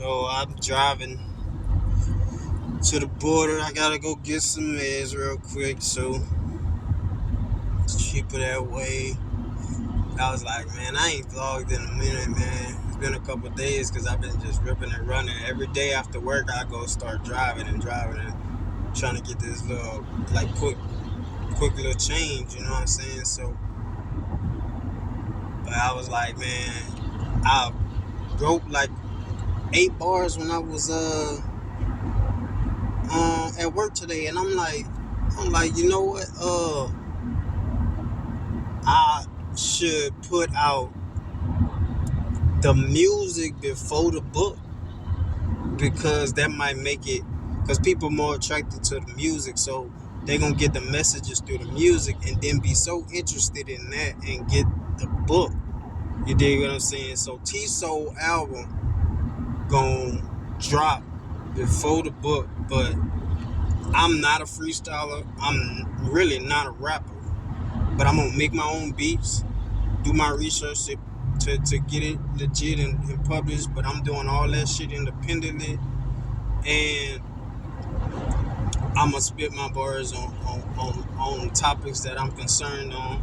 So I'm driving to the border. I gotta go get some meds real quick, so it's cheaper that way. I was like, man, I ain't vlogged in a minute, man. It's been a couple days because I've been just ripping and running. Every day after work, I go start driving and trying to get this little, like, quick little change, you know what I'm saying? So, but I was like, man, I wrote like 8 bars when I was at work today, and I'm like, you know what? I should put out the music before the book because that might make it, because people are more attracted to the music, so they're gonna get the messages through the music and then be so interested in that and get the book. You dig what I'm saying? So T.S.O.L album gonna drop before the book, but I'm not a freestyler. I'm really not a rapper, but I'm gonna make my own beats, do my research to get it legit and published. But I'm doing all that shit independently, and I'm gonna spit my bars on topics that I'm concerned on,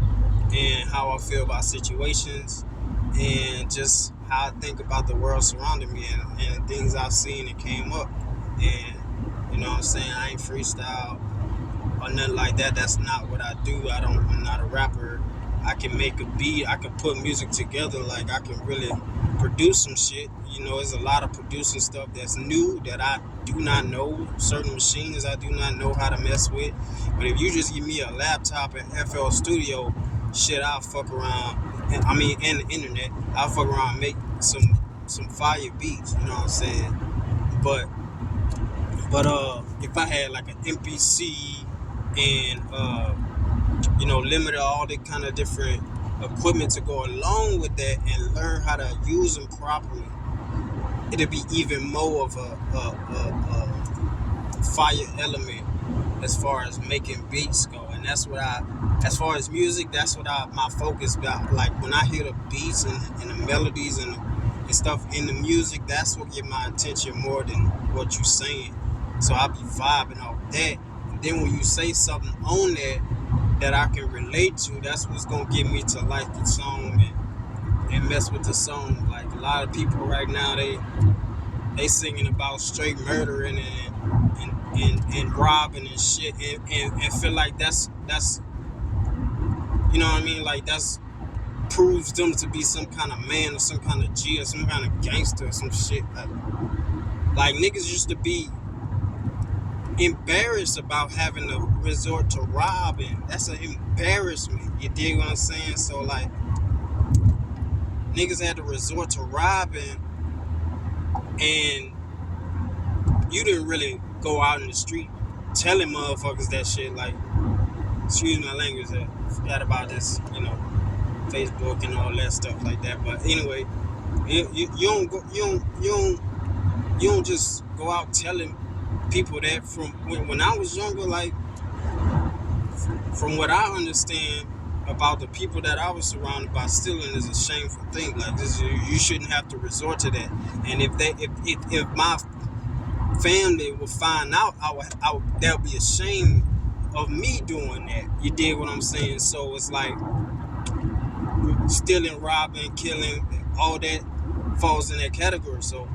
and how I feel about situations, and just how I think about the world surrounding me, and things I've seen and came up. And you know what I'm saying? I ain't freestyle or nothing like that. That's not what I do. I'm not a rapper. I can make a beat. I can put music together. Like, I can really produce some shit. You know, there's a lot of producing stuff that's new that I do not know. Certain machines I do not know how to mess with. But if you just give me a laptop and FL Studio, shit, I'll fuck around. And the internet, I'll fuck around and make some fire beats. You know what I'm saying? But if I had like an MPC and limited all the kind of different equipment to go along with that and learn how to use them properly, it'll be even more of a fire element as far as making beats go. And that's what as far as music, that's what my focus about. Like, when I hear the beats and the melodies and stuff in the music, that's what get my attention more than what you're saying. So I'll be vibing off that. And then when you say something on that I can relate to, that's what's gonna get me to like the song and mess with the song. Like, a lot of people right now, they singing about straight murdering and robbing and shit, and feel like that's you know what I mean, like that's proves them to be some kind of man or some kind of G or some kind of gangster or some shit. Like niggas used to be embarrassed about having to resort to robbing. That's an embarrassment. You dig what I'm saying? So like, niggas had to resort to robbing, and you didn't really go out in the street telling motherfuckers that shit. Like, excuse my language, I forgot about this, Facebook and all that stuff like that. But anyway, you don't just go out telling people that. From when I was younger, like, from what I understand about the people that I was surrounded by, stealing is a shameful thing. Like, this, you shouldn't have to resort to that. And if my family would find out, that would be a shame of me doing that. You dig what I'm saying? So it's like, stealing, robbing, killing, all that falls in that category. So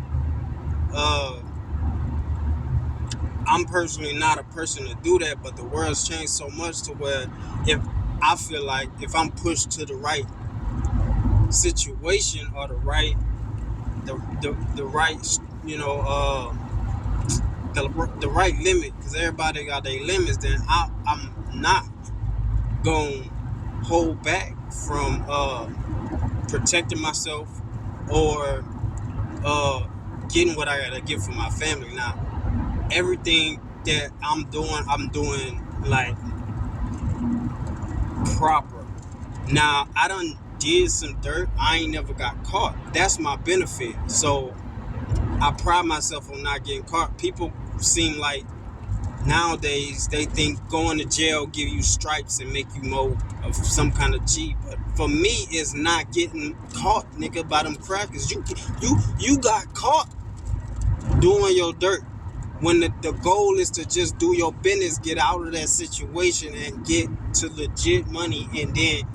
I'm personally not a person to do that, but the world's changed so much to where I feel like if I'm pushed to the right situation or the right the right limit, because everybody got their limits, then I'm not gonna hold back from protecting myself or getting what I gotta get for my family. Now, everything that I'm doing like proper. Now, I done did some dirt. I ain't never got caught. That's my benefit. So I pride myself on not getting caught. People seem like nowadays they think going to jail give you stripes and make you more of some kind of G. But for me, it's not getting caught, nigga, by them crackers. You got caught doing your dirt. When the goal is to just do your business, get out of that situation and get to legit money, and then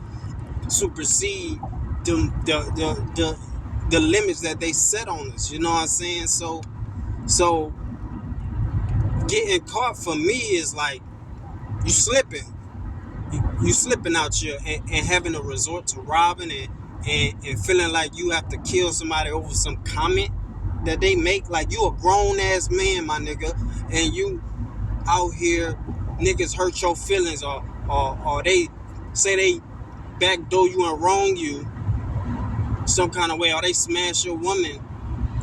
supersede the limits that they set on us. You know what I'm saying? So getting caught for me is like you slipping. You slipping out here and having a resort to robbing and feeling like you have to kill somebody over some comment that they make. Like, you a grown ass man, my nigga, and you out here, niggas hurt your feelings, or they say they backdoor you and wrong you some kind of way, or they smash your woman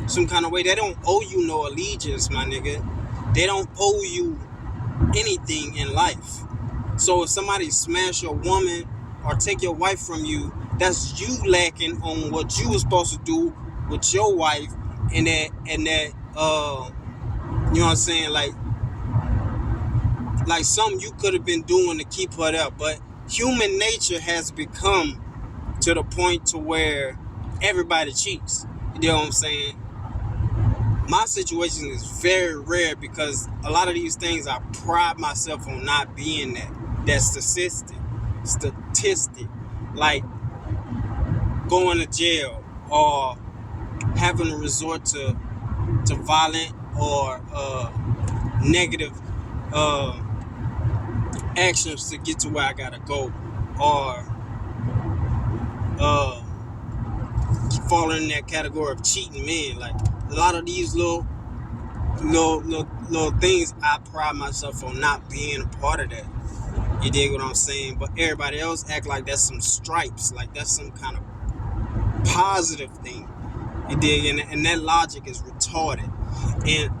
some kind of way. They don't owe you no allegiance, my nigga. They don't owe you anything in life. So if somebody smash your woman or take your wife from you, that's you lacking on what you were supposed to do with your wife, and that you know what I'm saying, like something you could have been doing to keep her there. But human nature has become to the point to where everybody cheats. You know what I'm saying? My situation is very rare because a lot of these things I pride myself on not being that statistic, like going to jail or having to resort to violent or negative actions to get to where I gotta go, or falling in that category of cheating men. Like, a lot of these little things, I pride myself on not being a part of that. You dig what I'm saying? But everybody else act like that's some stripes, like that's some kind of positive thing. You dig? And that logic is retarded. And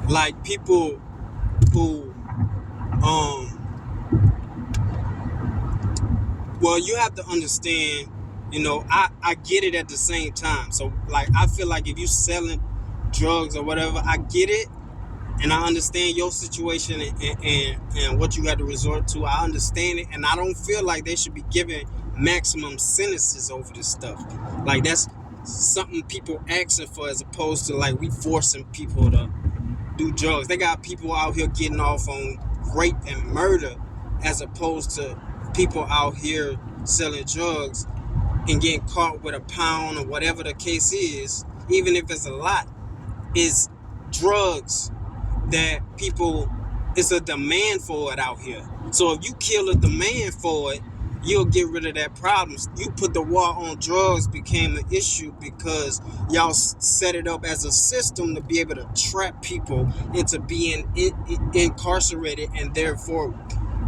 like people who well, you have to understand, you know, I get it at the same time. So, like, I feel like if you selling drugs or whatever, I get it, and I understand your situation and what you had to resort to. I understand it, and I don't feel like they should be given maximum sentences over this stuff. Like, that's something people asking for, as opposed to like we forcing people to do drugs. They got people out here getting off on rape and murder, as opposed to people out here selling drugs and getting caught with a pound or whatever the case is. Even if it's a lot, is drugs that people, it's a demand for it out here. So if you kill a demand for it, you'll get rid of that problem. You put the war on drugs became an issue because y'all set it up as a system to be able to trap people into being incarcerated and therefore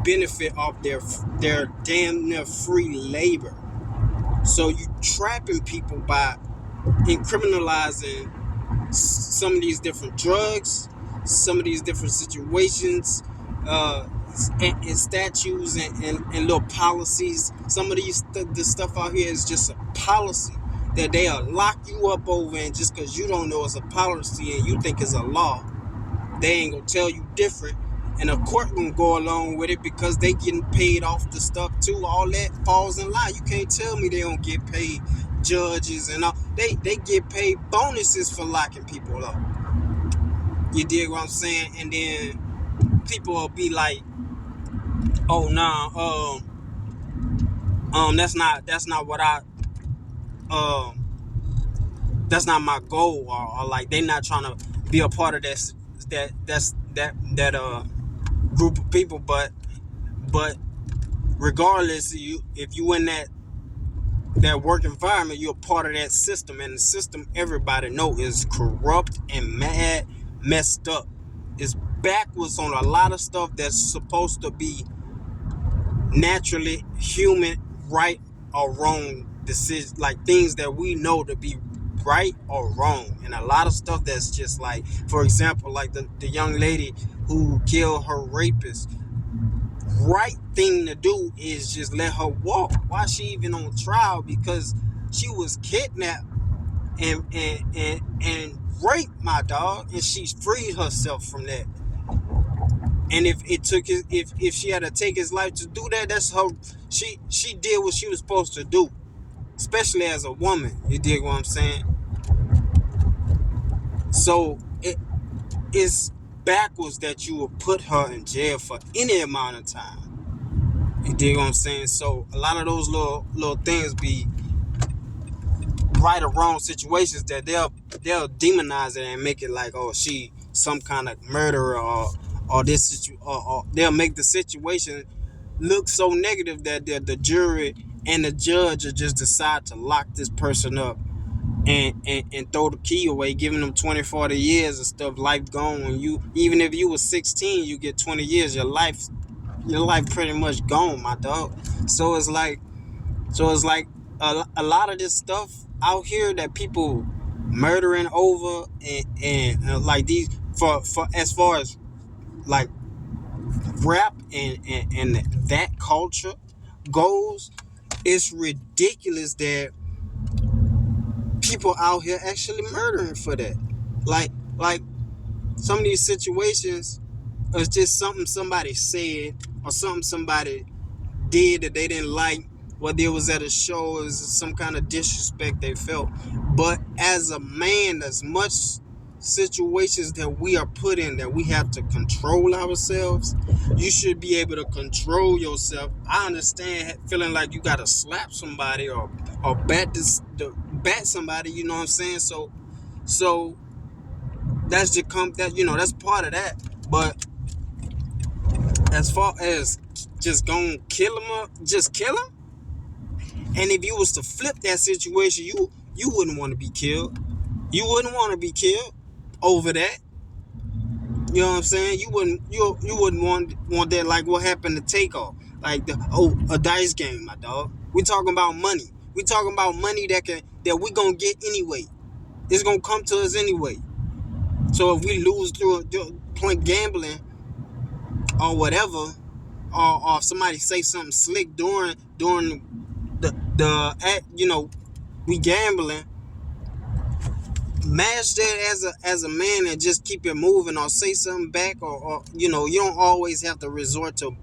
benefit off their damn near free labor. So you trapping people by criminalizing some of these different drugs, some of these different situations, and statutes and little policies. Some of the stuff out here is just a policy that they'll lock you up over, and just because you don't know it's a policy and you think it's a law, they ain't gonna tell you different. And the court gonna go along with it because they getting paid off the stuff too. All that falls in line. You can't tell me they don't get paid. Judges and all, they get paid bonuses for locking people up. You dig what I'm saying? And then people will be like, "Oh, nah, that's not what I, that's not my goal," or like they not trying to be a part of that group of people. But regardless, if you in that work environment, you're a part of that system, and the system, everybody know, is corrupt and messed up. It's backwards on a lot of stuff that's supposed to be naturally human, right or wrong decisions, like things that we know to be right or wrong, and a lot of stuff that's just like, for example, like the young lady who killed her rapist. Right thing to do is just let her walk. Why she even on trial? Because she was kidnapped and raped, my dog, and she freed herself from that. And if she had to take his life to do that, that's her. She did what she was supposed to do, especially as a woman. You dig what I'm saying? So it's backwards that you would put her in jail for any amount of time. You dig what I'm saying? So a lot of those little things be right or wrong situations that they'll demonize it and make it like, oh, she some kind of murderer, or or they'll make the situation look so negative that the jury and the judge will just decide to lock this person up and throw the key away, giving them 20, 40 years and stuff. Life gone. When you, even if you was 16, you get 20 years. Your life pretty much gone, my dog. So it's like a lot of this stuff out here that people murdering over, and like these, for as far as like rap and that culture goes, it's ridiculous that people out here actually murdering for that. Like some of these situations is just something somebody said or something somebody did that they didn't like, whether it was at a show or some kind of disrespect they felt. But as a man, there's much situations that we are put in that we have to control ourselves. You should be able to control yourself. I understand feeling like you gotta slap somebody or bat somebody, you know what I'm saying? So that's that's part of that. But as far as just gonna kill him up, just kill him. And if you was to flip that situation, you wouldn't want to be killed. You wouldn't want to be killed over that. You know what I'm saying? You wouldn't want that, like what happened to Takeoff. Like a dice game, my dog. We talking about money. We talking about money that we gonna get anyway. It's gonna come to us anyway. So if we lose through point gambling or whatever, or if somebody say something slick during the act, we gambling, match that as a man and just keep it moving, or say something back, or you don't always have to resort to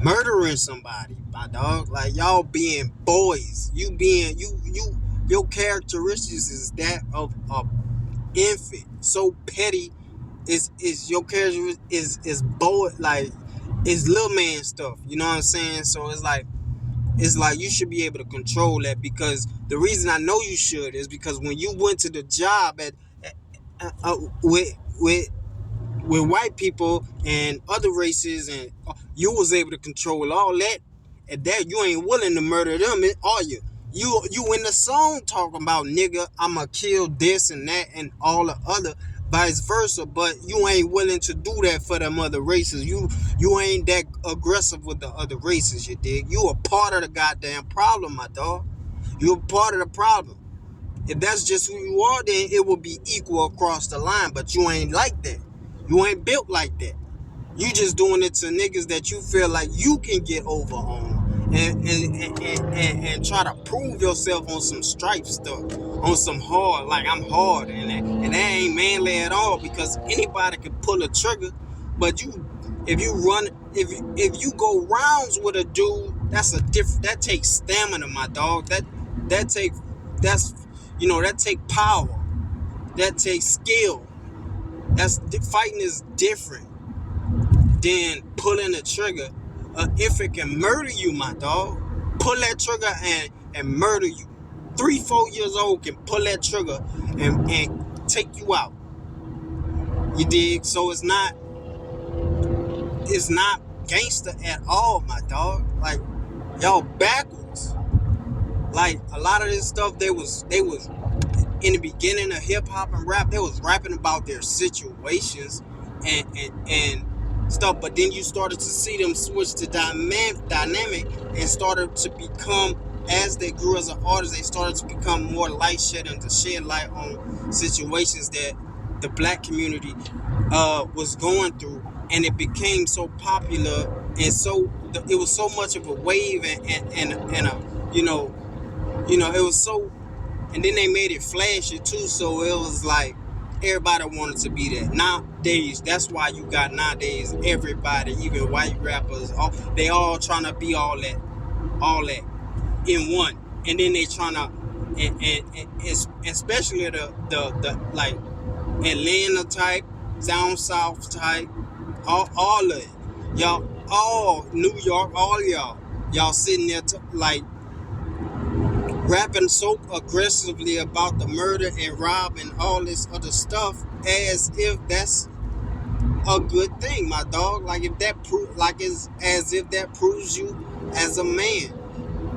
murdering somebody, my dog. Like, y'all being boys, your characteristics is that of a infant. So petty is your character is boy, like it's little man stuff, you know what I'm saying? So it's like you should be able to control that, because the reason I know you should is because when you went to the job with white people and other races, and you was able to control all that, and that you ain't willing to murder them, are you? You in the song talking about, nigga, I'ma kill this and that and all the other, vice versa, but you ain't willing to do that for them other races. You ain't that aggressive with the other races, you dig? You a part of the goddamn problem, my dog. You a part of the problem. If that's just who you are, then it will be equal across the line. But you ain't like that. You ain't built like that. You just doing it to niggas that you feel like you can get over on, and try to prove yourself on some stripe stuff, on some hard, like I'm hard, and that ain't manly at all, because anybody can pull a trigger. But if you go rounds with a dude, that takes stamina, my dog. That take that's that take power, that takes skill. Fighting is different than pulling the trigger. If it can murder you, my dog, pull that trigger and murder you. 3-4 years old can pull that trigger and take you out. You dig? So it's not gangster at all, my dog. Like, y'all backwards. Like, a lot of this stuff, they was in the beginning of hip hop and rap, they was rapping about their situations and stuff. But then you started to see them switch to dynamic and started to become, as they grew as an artist, they started to become more light shedding, to shed light on situations that the black community was going through, and it became so popular, and it was so much of a wave, and a it was so. And then they made it flashy too, so it was like everybody wanted to be that. Nowadays, that's why you got nowadays everybody, even white rappers, they all trying to be all that in one. And then they trying to, and especially the like Atlanta type, down south type, all of it. Y'all, all New York, all y'all sitting there like rapping so aggressively about the murder and rob and all this other stuff as if that's a good thing, my dog. Like if that it's as if that proves you as a man.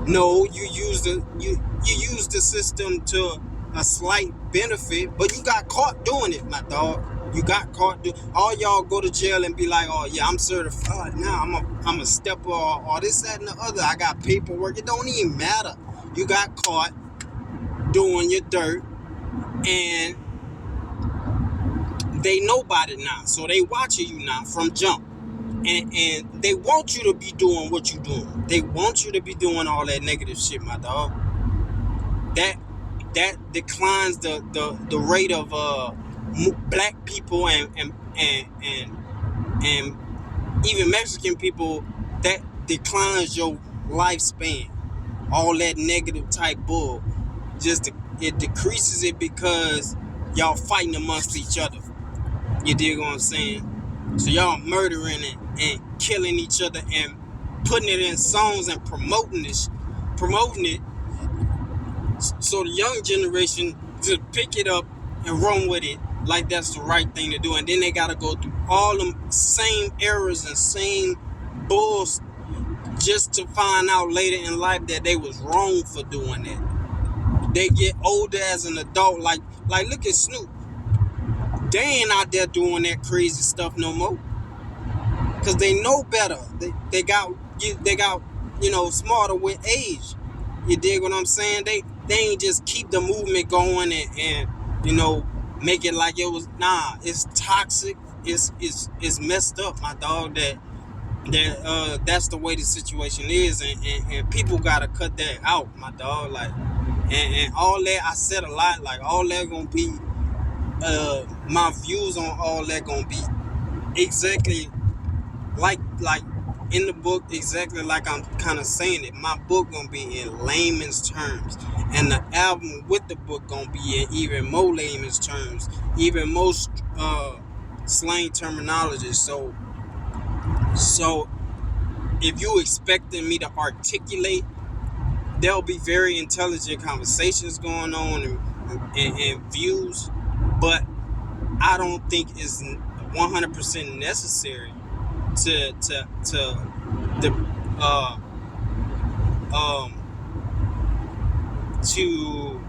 No, you use the system to a slight benefit, but you got caught doing it, my dog. You got caught all y'all go to jail and be like, oh yeah, I'm certified now. I'm a stepper or this, that, and the other. I got paperwork. It don't even matter. You got caught doing your dirt, and they know about it now. So they watching you now from jump. And they want you to be doing what you doing. They want you to be doing all that negative shit, my dog. That declines the rate of black people and even Mexican people. That declines your lifespan. All that negative type bull, it decreases it because y'all fighting amongst each other. You dig what I'm saying? So y'all murdering it and killing each other and putting it in songs and promoting it. So the young generation just pick it up and run with it like that's the right thing to do. And then they gotta go through all them same errors and same bulls just to find out later in life that they was wrong for doing that. They get older as an adult, like look at Snoop. They ain't out there doing that crazy stuff no more. Cause they know better. They got smarter with age. You dig what I'm saying? They ain't just keep the movement going and make it like it was. Nah, it's toxic. It's messed up, my dog. That's the way the situation is, and people gotta cut that out, my dog. Like and all that I said a lot. Like all that gonna be my views on all that gonna be exactly like in the book, exactly like I'm kind of saying it. My book gonna be in layman's terms, and the album with the book gonna be in even more layman's terms, even most slang terminology. So if you expecting me to articulate, there'll be very intelligent conversations going on and views, but I don't think it's 100% necessary to the to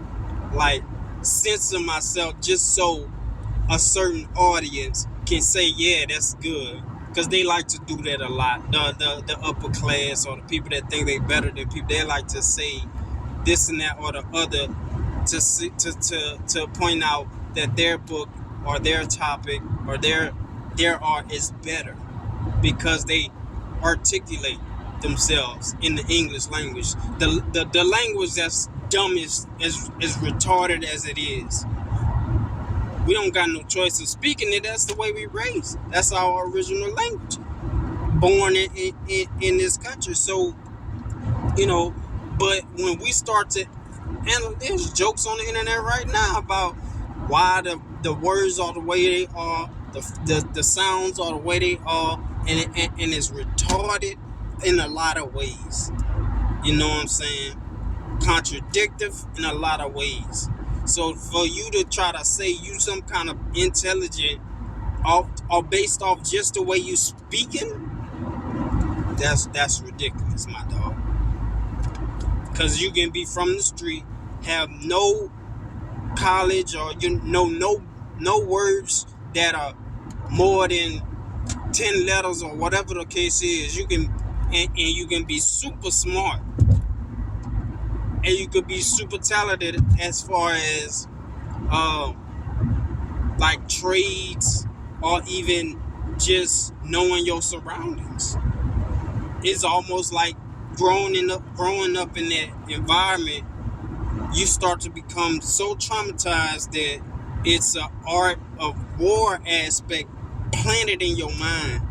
like censor myself just so a certain audience can say, yeah, that's good, because they like to do that a lot. The upper class or the people that think they better than people, they like to say this and that or the other to point out that their book or their topic or their art is better because they articulate themselves in the English language, the language that's dumb as retarded as it is. We don't got no choice of speaking it. That's the way we raised. That's our original language, born in this country. So but when we start to, and there's jokes on the internet right now about why the words are the way they are, the sounds are the way they are, and it's retarded in a lot of ways. You know what I'm saying? Contradictive in a lot of ways. So for you to try to say you some kind of intelligent or based off just the way you speaking, that's ridiculous, my dog. Because you can be from the street, have no college or no words that are more than 10 letters or whatever the case is. You can and you can be super smart, and you could be super talented as far as like trades or even just knowing your surroundings. It's almost like growing up in that environment. You start to become so traumatized that it's an art of war aspect planted in your mind.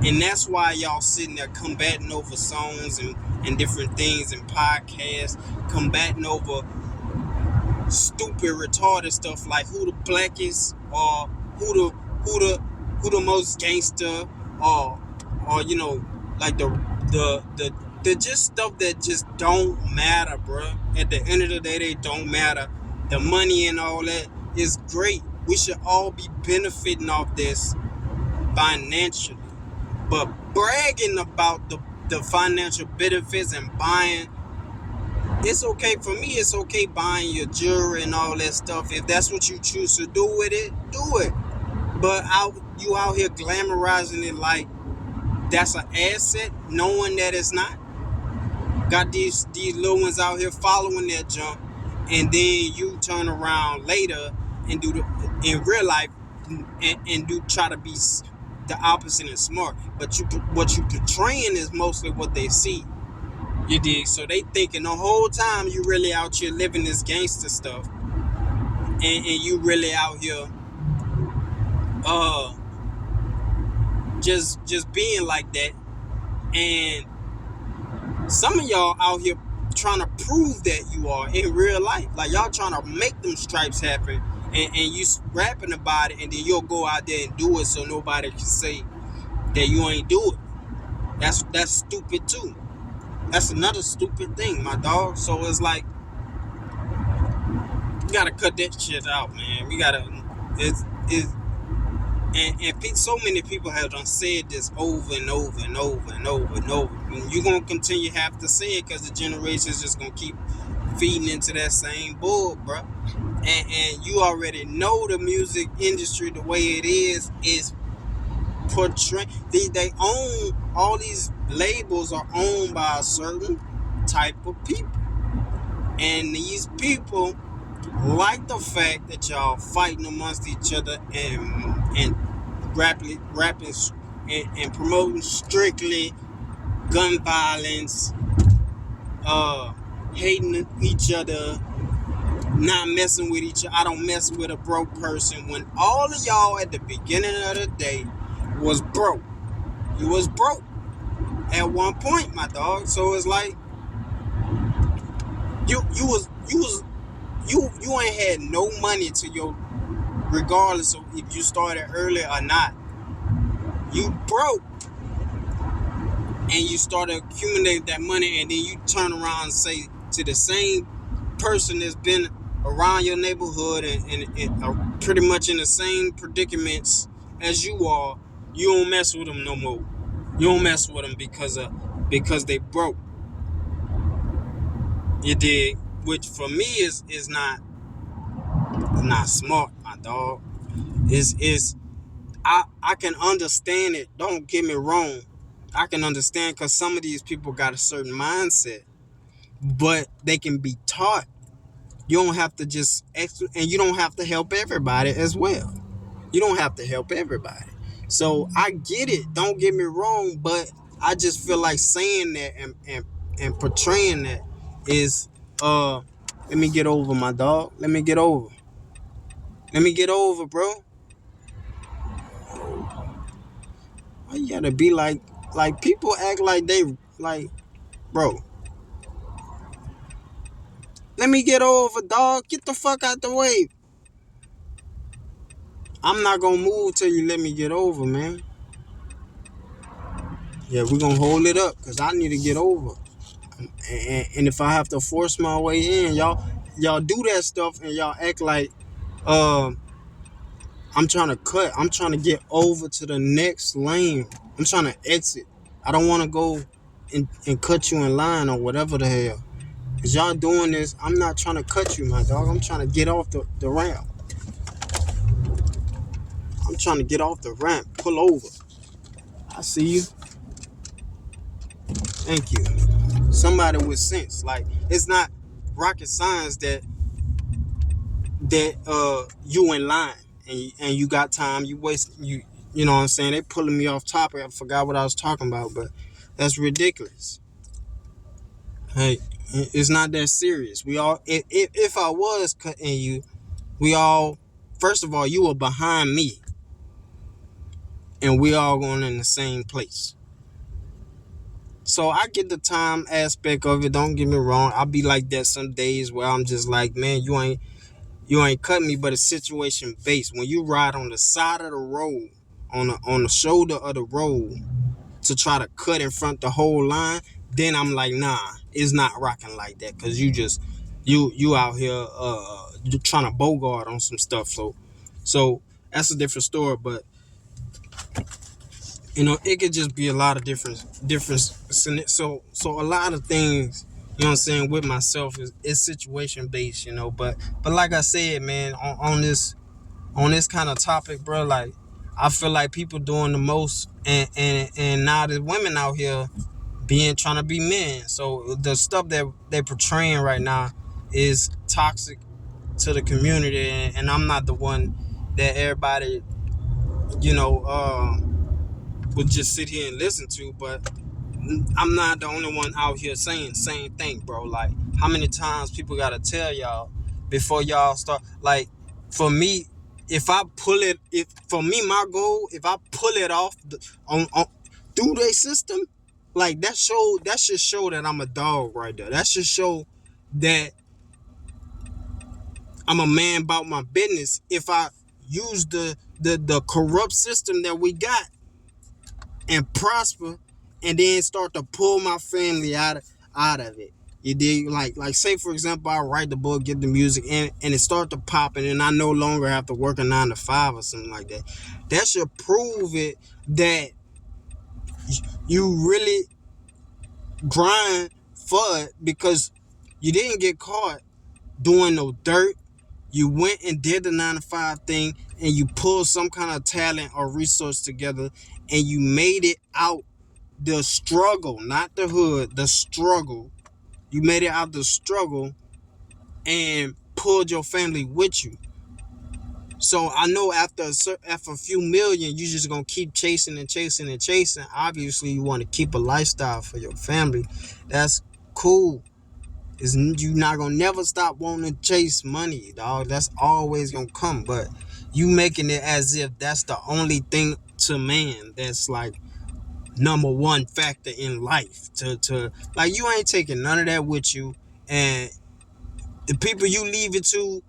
And that's why y'all sitting there combating over songs and different things and podcasts, combating over stupid, retarded stuff like who the blackest or who the who the who the most gangster, or you know, like the just stuff that just don't matter, bro. At the end of the day, they don't matter. The money and all that is great. We should all be benefiting off this financially. But bragging about the financial benefits and buying, it's okay for me. It's okay buying your jewelry and all that stuff. If that's what you choose to do with it, do it. But you out here glamorizing it like that's an asset, knowing that it's not. Got these little ones out here following that jump, and then you turn around later and do the in real life and do try to be the opposite and smart. But what you portraying is mostly what they see. You dig? So they thinking the whole time you really out here living this gangster stuff, and you really out here uh just being like that. And some of y'all out here trying to prove that you are in real life. Like y'all trying to make them stripes happen, and you rapping about it, and then you'll go out there and do it so nobody can say that you ain't do it. That's stupid too. That's another stupid thing, my dog. So it's like, you gotta cut that shit out, man. We gotta, it's and so many people have done said this over and over and over and over and over. And you're gonna continue to have to say it because the generation's just gonna keep feeding into that same bull, bro. And you already know the music industry the way it is portraying. They own, all these labels are owned by a certain type of people, and these people like the fact that y'all fighting amongst each other and rapping and promoting strictly gun violence, hating each other, not messing with each other. I don't mess with a broke person. When all of y'all at the beginning of the day was broke. You was broke at one point, my dog. So it's like you ain't had no money to your, regardless of if you started early or not. You broke, and you started accumulating that money, and then you turn around and say to the same person that's been around your neighborhood and pretty much in the same predicaments as you are, you don't mess with them no more. You don't mess with them because they broke. You did, which for me is not smart, my dog. Is I can understand it. Don't get me wrong. I can understand because some of these people got a certain mindset, but they can be taught. You don't have to just and you don't have to help everybody as well. You don't have to help everybody. So I get it. Don't get me wrong, but I just feel like saying that and portraying that is let me get over, my dog. Let me get over. Let me get over, bro. Why you gotta be like people act like they like, bro. Let me get over, dog. Get the fuck out the way. I'm not gonna move till you let me get over, man. Yeah, we're gonna hold it up because I need to get over. And if I have to force my way in, y'all do that stuff and y'all act like um I'm trying to cut. I'm trying to get over to the next lane. I'm trying to exit. I don't want to go and cut you in line or whatever the hell. Cause y'all doing this, I'm not trying to cut you, my dog. I'm trying to get off the ramp. I'm trying to get off the ramp. Pull over. I see you. Thank you. Somebody with sense. Like, it's not rocket science that you in line and you got time. You know what I'm saying? They pulling me off topic. I forgot what I was talking about, but that's ridiculous. Hey, it's not that serious. We all, if I was cutting you, we all, first of all, you were behind me, and we all going in the same place. So I get the time aspect of it. Don't get me wrong. I'll be like that some days where I'm just like, man, you ain't. You ain't cutting me, but it's situation based. When you ride on the side of the road, on the shoulder of the road, to try to cut in front the whole line, then I'm like, nah, it's not rocking like that. Cause you out here you trying to bogart on some stuff. So that's a different story. But it could just be a lot of different. So a lot of things, you know what I'm saying, with myself is situation based, but like I said, man, on this kind of topic, bro, like I feel like people doing the most, and now the women out here trying to be men. So the stuff that they portraying right now is toxic to the community, and I'm not the one that everybody, you know, would just sit here and listen to, but I'm not the only one out here saying the same thing, bro. Like, how many times people gotta tell y'all before y'all start? Like, for me, if I pull it, if for me my goal, if I pull it off on through their system, like that should show that I'm a dog right there. That should show that I'm a man about my business. If I use the corrupt system that we got and prosper, and then start to pull my family out of it. You dig? Like say for example, I write the book, get the music, and it start to pop, and I no longer have to work a 9 to 5 or something like that. That should prove it that you really grind for it, because you didn't get caught doing no dirt. You went and did the 9 to 5 thing, and you pulled some kind of talent or resource together, and you made it out the struggle, not the hood, the struggle. You made it out the struggle and pulled your family with you. So I know after a few million, you just gonna keep chasing and chasing and chasing. Obviously, you want to keep a lifestyle for your family. That's cool. You not gonna never stop wanting to chase money, dog. That's always gonna come. But you making it as if that's the only thing to man that's like number one factor in life. To like, you ain't taking none of that with you, and the people you leave it to,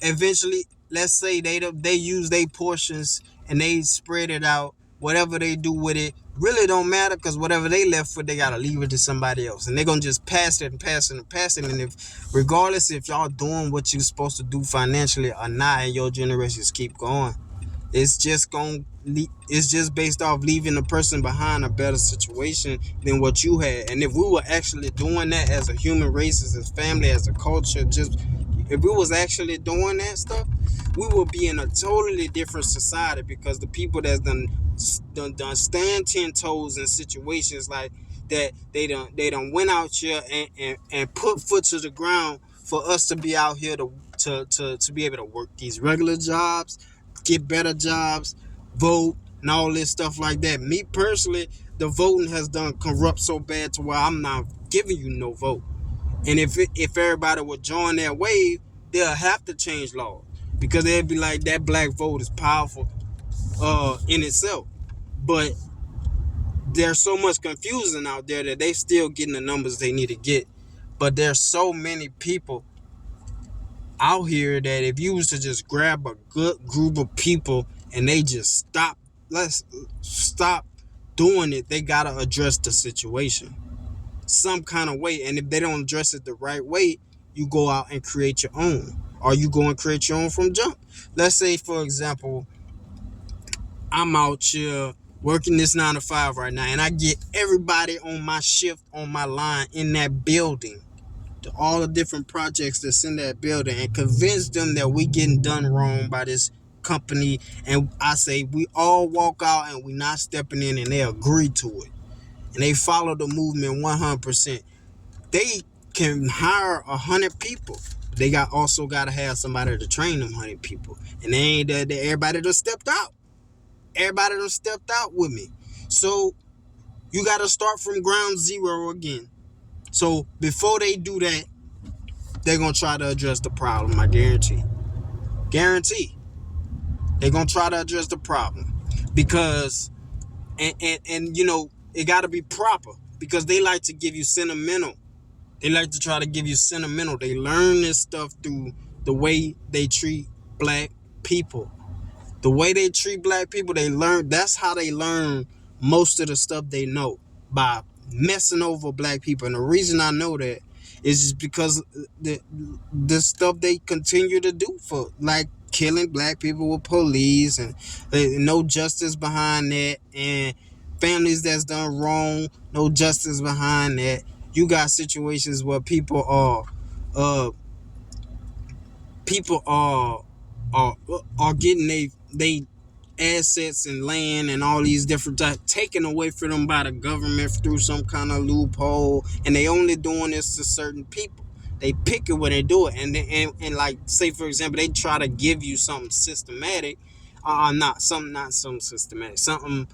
eventually, let's say they use their portions and they spread it out. Whatever they do with it really don't matter, because whatever they left with, they gotta leave it to somebody else, and they're gonna just pass it and pass it and pass it. And if, regardless if y'all doing what you're supposed to do financially or not, and your generations keep going, it's just based off leaving the person behind a better situation than what you had. And if we were actually doing that as a human race, as a family, as a culture, just if we was actually doing that stuff, we would be in a totally different society, because the people that's done stand 10 toes in situations like that, they done went out here and put foot to the ground for us to be out here to be able to work these regular jobs, get better jobs, vote, and all this stuff like that. Me personally, the voting has done corrupt so bad to where I'm not giving you no vote. And if everybody would join that wave, they'll have to change laws, because they'd be like, that black vote is powerful in itself. But there's so much confusion out there that they still getting the numbers they need to get. But there's so many people out here that if you was to just grab a good group of people and they just let's stop doing it, they gotta address the situation some kind of way. And if they don't address it the right way, you go out and create your own, or you go and create your own from jump. Let's say, for example, I'm out here working this 9 to 5 right now, and I get everybody on my shift, on my line, in that building, to all the different projects that's in that building, and convince them that we getting done wrong by this company. And I say we all walk out and we not stepping in, and they agree to it, and they follow the movement 100%. They can hire 100 people. They also got to have somebody to train them 100 people, and they ain't that everybody just stepped out. Everybody done stepped out with me. So you got to start from ground zero again. So before they do that, they're going to try to address the problem, I guarantee. Guarantee. They're going to try to address the problem. Because, and it got to be proper. Because they like to give you sentimental. They like to try to give you sentimental. They learn this stuff through the way they treat black people. The way they treat black people, that's how they learn most of the stuff they know, by messing over black people. And the reason I know that is just because the stuff they continue to do, for like killing black people with police, and no justice behind that, and families that's done wrong, no justice behind that. You got situations where uh people are getting they assets and land and all these different types taken away from them by the government through some kind of loophole, and they only doing this to certain people. They pick it when they do it, and like, say for example, they try to give you something systematic, not something systematic, something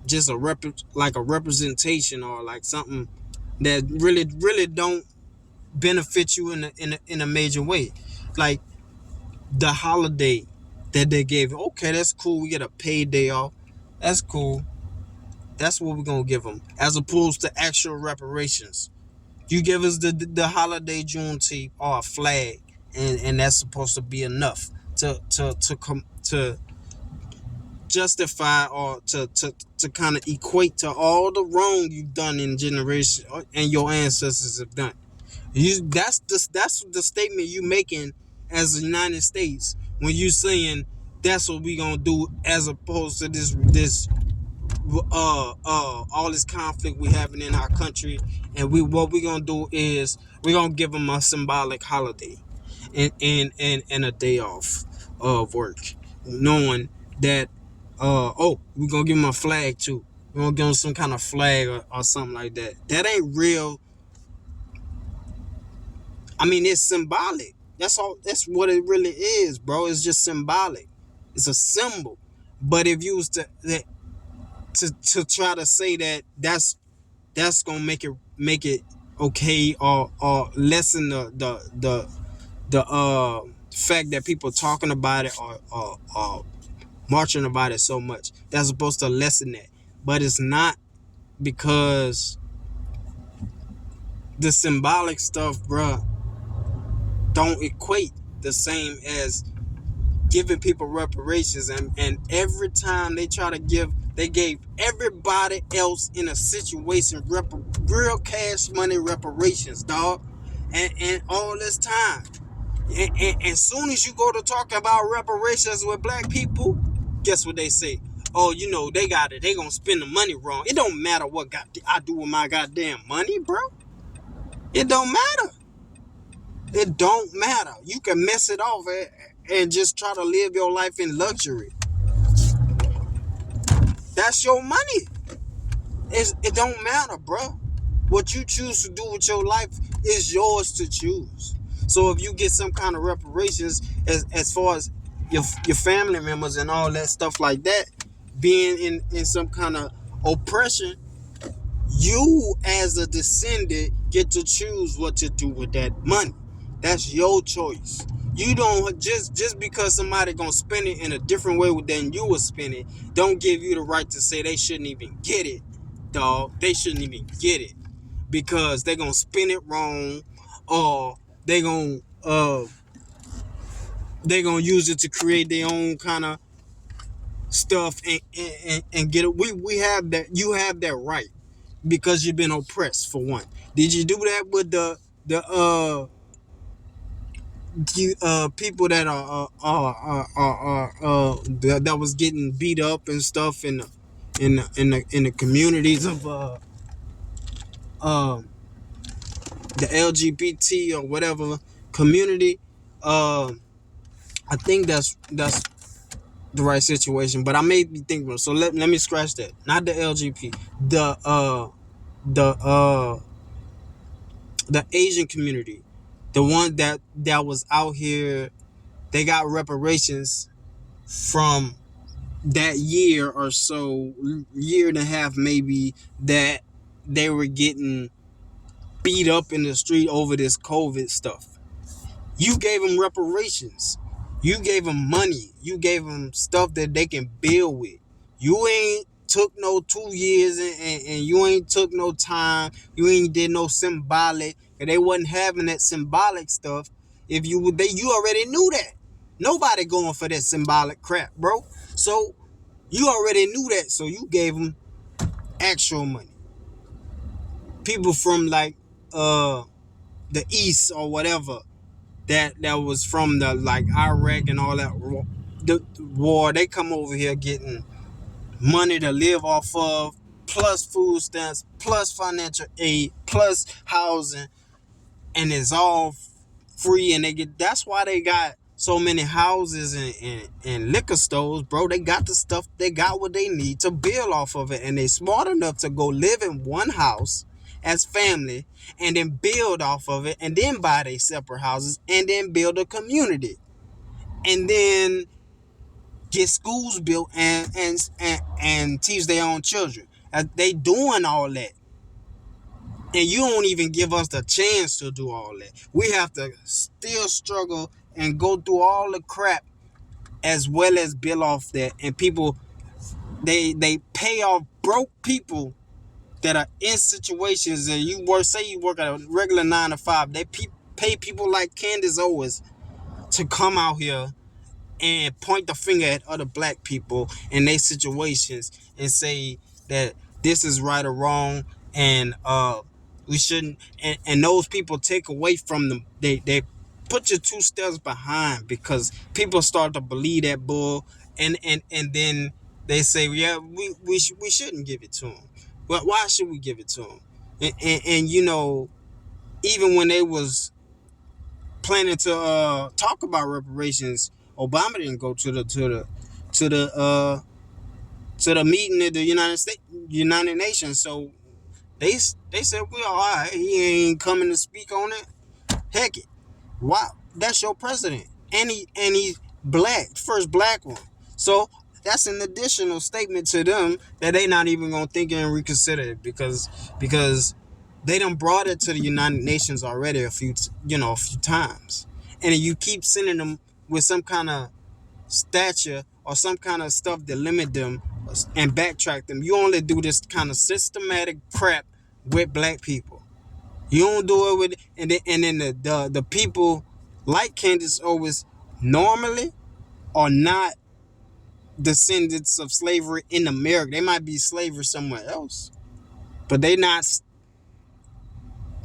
just like a representation, or like something that really don't benefit you in a major way, like the holiday that they gave. Okay, that's cool. We get a paid day off. That's cool. That's what we're gonna give them, as opposed to actual reparations. You give us the holiday Juneteenth or a flag, and that's supposed to be enough to justify, or to kind of equate to all the wrong you've done in generations and your ancestors have done. That's the statement you making as the United States, when you saying that's what we gonna do, as opposed to this all this conflict we having in our country. And what we gonna do is we gonna give them a symbolic holiday, and a day off of work, knowing that we gonna give them a flag too. We're gonna give them some kind of flag, or something like that. That ain't real. I mean, it's symbolic. That's all. That's what it really is, bro. It's just symbolic. It's a symbol. But if you was to try to say that that's gonna make it okay, or lessen the fact that people talking about it, or marching about it so much, that's supposed to lessen that. But it's not, because the symbolic stuff, bro, don't equate the same as giving people reparations. And every time they try to they gave everybody else in a situation real cash money reparations, dog. And all this time, and soon as you go to talk about reparations with black people, guess what they say? Oh, they got it. They gonna spend the money wrong. It don't matter what I do with my goddamn money, bro. It don't matter. It don't matter. You can mess it off and just try to live your life in luxury. That's your money. It don't matter, bro. What you choose to do with your life is yours to choose. So if you get some kind of reparations, as far as your family members and all that stuff like that, being in some kind of oppression, you as a descendant get to choose what to do with that money. That's your choice. You don't just because somebody gonna spend it in a different way than you would spend it, don't give you the right to say they shouldn't even get it, dog. They shouldn't even get it because they're gonna spend it wrong, or they gonna use it to create their own kind of stuff, and get it. We have that. You have that right because you've been oppressed, for one. Did you do that with the people that that was getting beat up and stuff in the communities of the LGBT or whatever community? I think that's the right situation, but I may be thinking of, so let me scratch that. Not the LGBT, the the Asian community, the one that was out here. They got reparations from that year or so, year and a half maybe, that they were getting beat up in the street over this COVID stuff. You gave them reparations. You gave them money. You gave them stuff that they can build with. You ain't took no 2 years, and you ain't took no time. You ain't did no symbolic. and they wasn't having that symbolic stuff. If you would, you already knew that. Nobody going for that symbolic crap, bro. So you already knew that, so you gave them actual money. People from like the East or whatever that was from the like Iraq and all that the war, they come over here getting money to live off of, plus food stamps, plus financial aid, plus housing, and it's all free. And that's why they got so many houses and liquor stores, bro. They got the stuff, they got what they need to build off of it, and they smart enough to go live in one house as family and then build off of it, and then buy their separate houses and then build a community and then get schools built and teach their own children. They doing all that, and you don't even give us the chance to do all that. We have to still struggle and go through all the crap as well as build off that. And people, they pay off broke people that are in situations that you work at a regular 9 to 5. They pay people like Candace Owens to come out here and point the finger at other black people in their situations and say that this is right or wrong, and we shouldn't, and those people take away from them. They put you 2 steps behind because people start to believe that bull, and then they say, yeah, we shouldn't give it to them. But why should we give it to them? And you know, even when they was planning to talk about reparations, Obama didn't go to the to the meeting at the United Nations. So they said we all right. He ain't coming to speak on it. Heck it. Wow, that's your president, and he's black, first black one. So that's an additional statement to them that they not even gonna think and reconsider it because they done brought it to the United Nations already a few times, and you keep sending them with some kind of stature or some kind of stuff that limit them and backtrack them. You only do this kind of systematic crap with black people. You don't do it with, and then the people like Candace Owens normally are not descendants of slavery in America. They might be slavery somewhere else, but they not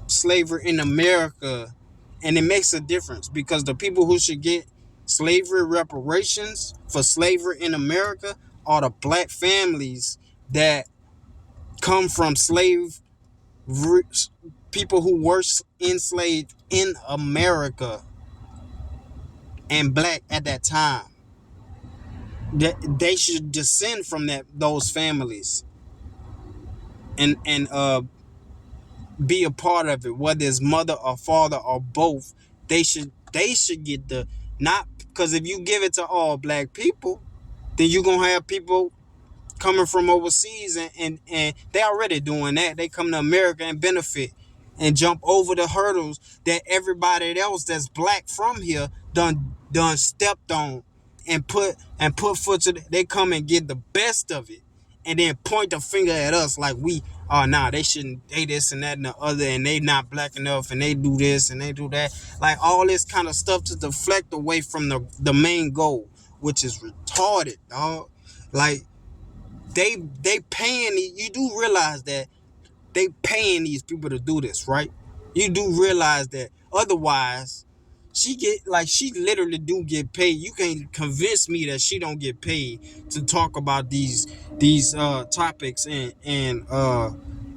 slavery in America. And it makes a difference because the people who should get slavery reparations for slavery in America are the black families that come from people who were enslaved in America and black at that time. They should descend from those families and be a part of it, whether it's mother or father or both. They should get the, not because if you give it to all black people, then you're gonna have people coming from overseas and they already doing that. They come to America and benefit and jump over the hurdles that everybody else that's black from here done stepped on and put foot to they come and get the best of it and then point the finger at us like we, oh nah, they shouldn't, they this and that and the other, and they not black enough and they do this and they do that, like all this kind of stuff to deflect away from the main goal, which is retarded, dog. Like they paying, you do realize that they paying these people to do this, right? You do realize that otherwise she literally do get paid. You can't convince me that she don't get paid to talk about these topics, and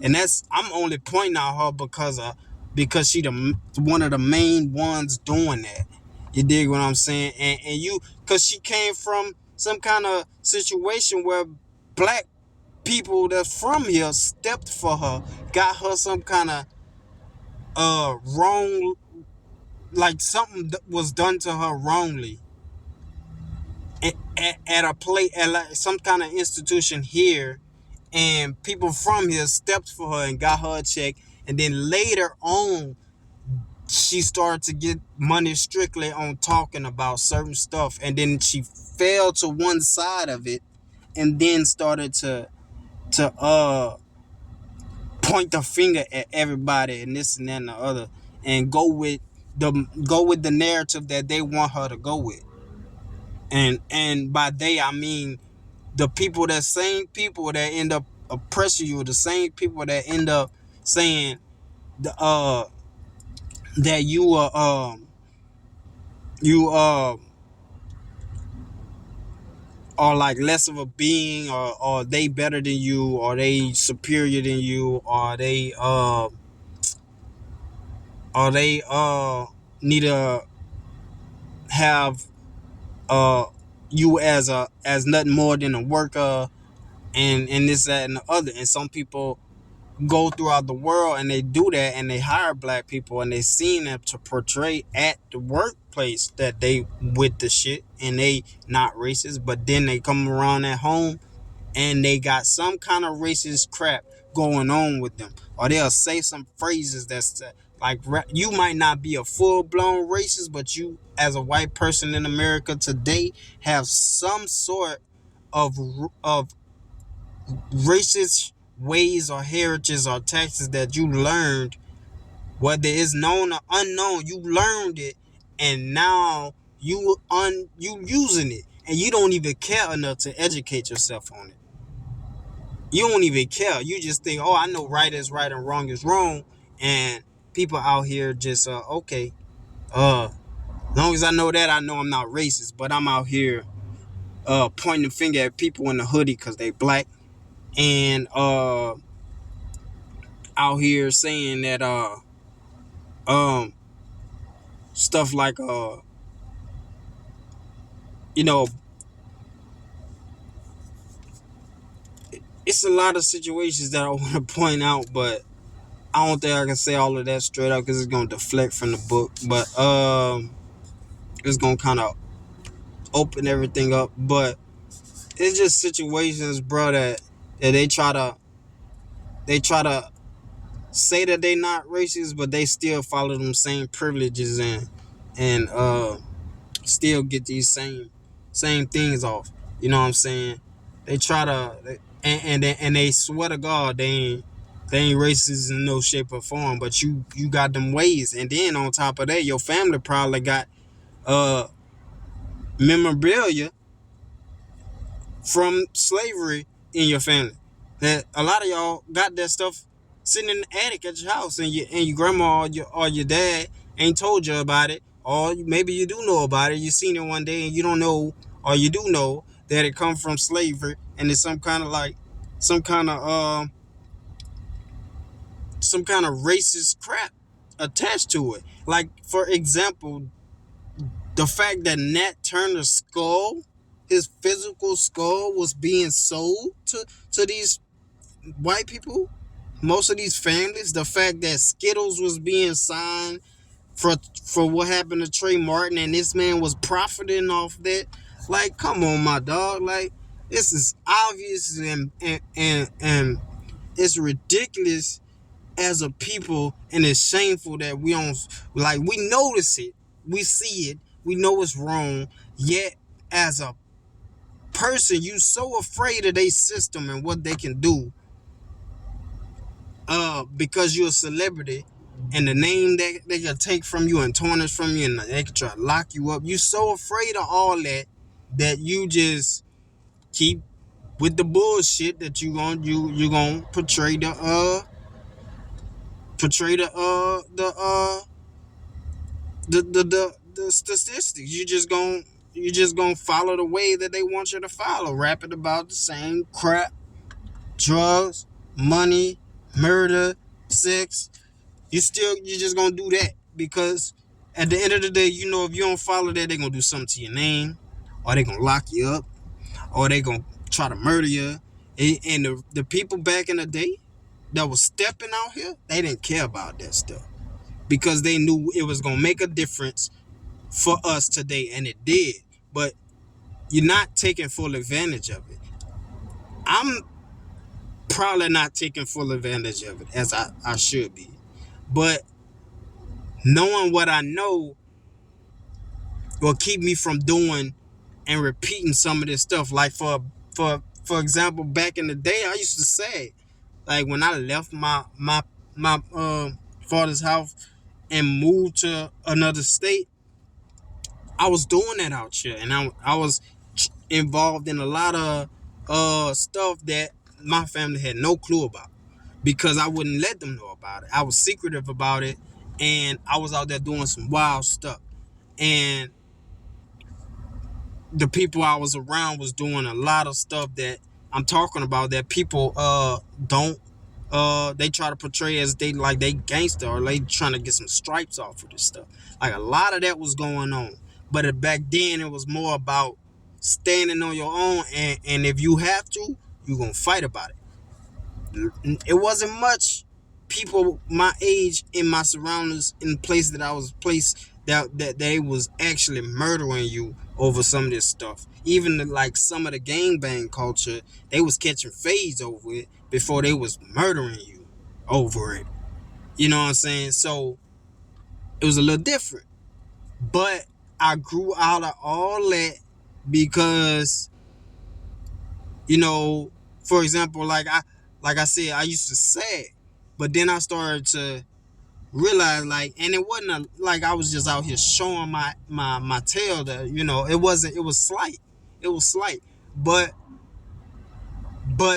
that's, I'm only pointing out her because she the one of the main ones doing that. You dig what I'm saying? And you, because she came from some kind of situation where black people that's from here stepped for her, got her some kind of wrong, like something that was done to her wrongly at a play, at like some kind of institution here, and people from here stepped for her and got her a check, and then later on she started to get money strictly on talking about certain stuff, and then she fell to one side of it and then started to point the finger at everybody and this and that and the other. and go with the narrative that they want her to go with. And by they, I mean the people, that same people that end up oppressing you, the same people that end up saying the that you are like less of a being, or they better than you, or they superior than you, or they need to have uh you as nothing more than a worker, and this, that, and the other. And some people go throughout the world and they do that, and they hire black people, and they seen them to portray at the workplace that they with the shit and they not racist, but then they come around at home and they got some kind of racist crap going on with them, or they'll say some phrases that's like, you might not be a full-blown racist, but you as a white person in America today have some sort of racist ways or heritages or taxes that you learned, whether it's known or unknown. You learned it, and now you using it, and you don't even care enough to educate yourself on it. You don't even care. You just think, oh, I know right is right and wrong is wrong, and people out here just okay, as long as I know that, I know I'm not racist, but I'm out here pointing the finger at people in the hoodie because they black, and out here saying that um stuff like you know it's a lot of situations that I want to point out, but I don't think I can say all of that straight up because it's gonna deflect from the book. But it's gonna kind of open everything up. But it's just situations, bro, that they try to say that they not racist, but they still follow them same privileges, and still get these same things off. You know what I'm saying? They try to, and they swear to God they ain't racist in no shape or form, but you got them ways, and then on top of that, your family probably got uh memorabilia from slavery in your family. That a lot of y'all got that stuff sitting in the attic at your house, and your grandma or your dad ain't told you about it, or maybe you do know about it. You seen it one day and you don't know, or you do know that it come from slavery, and it's some kind of like some kind of some kind of racist crap attached to it. Like, for example, the fact that Nat Turner's skull, his physical skull, was being sold to these white people, most of these families. The fact that Skittles was being signed for what happened to Trey Martin, and this man was profiting off that. Like, come on, my dog. Like, this is obvious, and it's ridiculous as a people, and it's shameful that we don't, like, we notice it, we see it, we know it's wrong, yet as a person you so afraid of their system and what they can do because you're a celebrity, and the name that they can take from you and tarnish from you, and they can try to lock you up. You so afraid of all that you just keep with the bullshit that you gonna portray the statistics. You just gonna follow the way that they want you to follow, rapping about the same crap: drugs, money, murder, sex. You just gonna do that because at the end of the day, you know, if you don't follow that, they're gonna do something to your name, or they gonna lock you up, or they gonna try to murder you. And the people back in the day that was stepping out here, they didn't care about that stuff because they knew it was gonna make a difference for us today, and it did. But you're not taking full advantage of it. I'm probably not taking full advantage of it as I should be. But knowing what I know will keep me from doing and repeating some of this stuff. Like, for example, back in the day, I used to say, like, when I left my father's house and moved to another state, I was doing that out here, and I was involved in a lot of stuff that my family had no clue about because I wouldn't let them know about it. I was secretive about it, and I was out there doing some wild stuff. And the people I was around was doing a lot of stuff that I'm talking about that people don't they try to portray as they gangster or they trying to get some stripes off of this stuff. Like a lot of that was going on. But back then it was more about standing on your own, and if you have to, you're gonna fight about it. It wasn't much people my age in my surroundings in the place that I was placed that they was actually murdering you over some of this stuff. Even like some of the gangbang culture, they was catching fades over it before they was murdering you over it. You know what I'm saying? So it was a little different. But I grew out of all that because, you know, for example, like I said, I used to say it, but then I started to realize, like, and it wasn't like I was just out here showing my tail. That, you know, it wasn't. It was slight. It was slight, but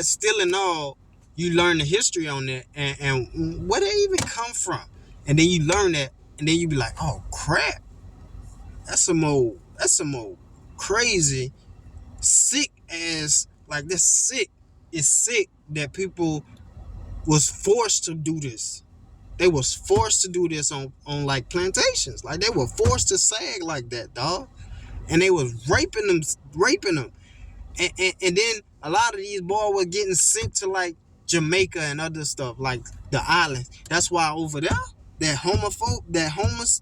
still in all, you learn the history on that and where they even come from, and then you learn that, and then you be like, oh crap, that's some old crazy sick ass, like this sick. It's sick that people was forced to do this. They was forced to do this on like plantations. Like they were forced to sag like that, dog. And they was raping them. And then a lot of these boys were getting sent to like Jamaica and other stuff, like the islands. That's why over there, that homophobic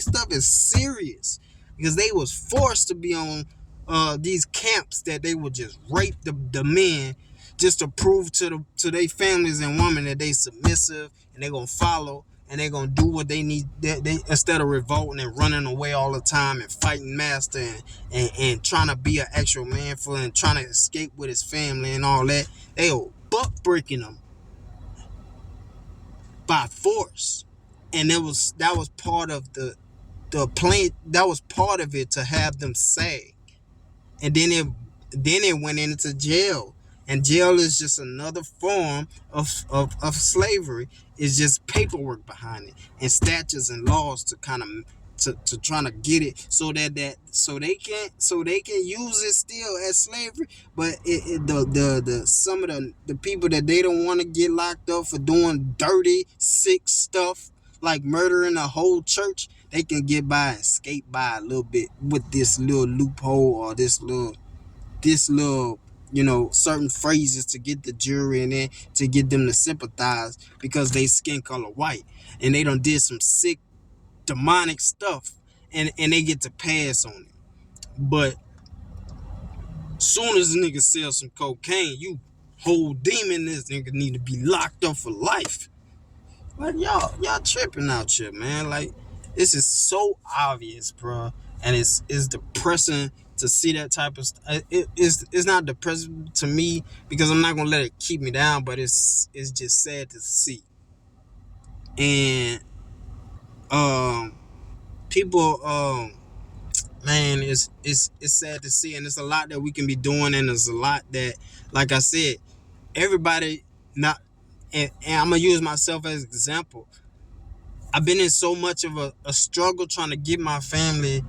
stuff is serious. Because they was forced to be on these camps that they would just rape the men just to prove to their families and women that they submissive and they gonna follow and they gonna do what they need. They instead of revolting and running away all the time and fighting master and trying to be an actual man for and trying to escape with his family and all that, they were buck breaking them by force. And that was part of the plan. That was part of it, to have them sag. And then it went into jail, and jail is just another form of slavery. It's just paperwork behind it and statutes and laws to kind of to trying to get it so they can use it still as slavery. But the some of the people that they don't want to get locked up for doing dirty sick stuff like murdering a whole church, they can get by and skate by a little bit with this little loophole or this little certain phrases to get the jury in there, to get them to sympathize because they skin color white and they done did some sick demonic stuff, and they get to pass on it. But soon as a nigga sells some cocaine, you whole demon, this nigga need to be locked up for life. Like y'all tripping out here, man. Like this is so obvious, bro, and it's depressing to see that type of stuff. It's not depressing to me because I'm not gonna let it keep me down, but it's just sad to see. And people man, it's sad to see, and it's a lot that we can be doing, and there's a lot that, like I said, everybody not, and I'm gonna use myself as an example. I've been in so much of a struggle trying to get my family